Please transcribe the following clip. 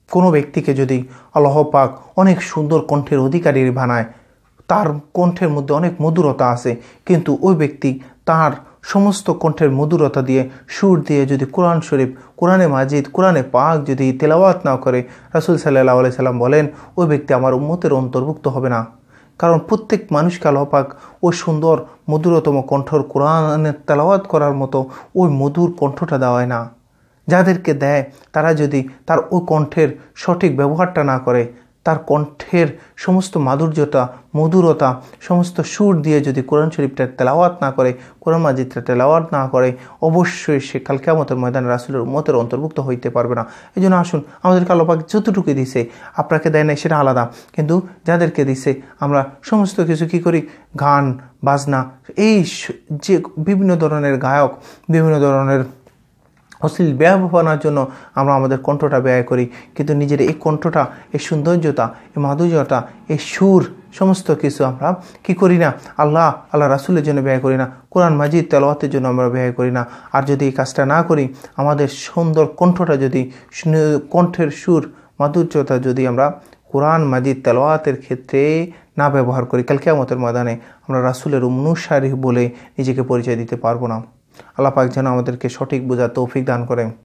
কোনো ব্যক্তিকে যদি আল্লাহ পাক অনেক সুন্দর কণ্ঠের অধিকারী বানায়, তার কণ্ঠের মধ্যে অনেক মধুরতা আছে, কিন্তু ওই ব্যক্তি তার সমস্ত কণ্ঠের মধুরতা দিয়ে, সুর দিয়ে যদি কোরআন শরীফ, কোরআনে মাজিদ, কোরআনে পাক যদি তেলাওয়াত না করে, রাসূল সাল্লাল্লাহু আলাইহি সাল্লাম বলেন ওই ব্যক্তি আমার উম্মতের অন্তর্ভুক্ত হবে না। কারণ প্রত্যেক মানুষকে আল্লাহ পাক ওই সুন্দর মধুরতম কণ্ঠর কোরআনের তেলাওয়াত করার মতো ওই মধুর কণ্ঠটা দেওয়ায় না। যাদেরকে দেয় তারা যদি তার ওই কণ্ঠের সঠিক ব্যবহারটা না করে, তার কণ্ঠের সমস্ত মাধুর্যতা, মধুরতা, সমস্ত সুর দিয়ে যদি কোরআন শরীফটার তেলাওয়াত না করে, কোরআন মাজিদটা তেলাওয়াত না করে, অবশ্যই সে কাল কিয়ামতের ময়দানে রাসূলের উম্মতের অন্তর্ভুক্ত হইতে পারবে না। এই জন্য আসুন, আমাদেরকে আল্লাহ পাক যতটুকু দিছে, আপনাকে দেয় নাই সেটা আলাদা, কিন্তু যাদেরকে দিছে আমরা সমস্ত কিছু কী করি, গান বাজনা, এই যে বিভিন্ন ধরনের গায়ক, বিভিন্ন ধরনের অশ্লীল ব্যবহারের জন্য আমরা আমাদের কণ্ঠটা ব্যয় করি, কিন্তু নিজের এই কণ্ঠটা, এই সৌন্দর্যতা, এই মাধুর্যতা, এই সুর, সমস্ত কিছু আমরা কি করি না, আল্লাহ রাসূলের জন্য ব্যয় করি না, কোরআন মাজিদ তেলাওয়াতের জন্য আমরা ব্যয় করি না। আর যদি এই কাজটা না করি, আমাদের সুন্দর কণ্ঠটা যদি, কণ্ঠের সুর, মাধুর্যতা যদি আমরা কোরআন মাজিদ তেলাওয়াতের ক্ষেত্রে না ব্যবহার করি, কাল কিয়ামতের ময়দানে আমরা রাসূলের অনুসারী বলে নিজেকে পরিচয় দিতে পারবো না। আল্লাহ পাক যেন আমাদেরকে সঠিক বোঝার তৌফিক দান করেন।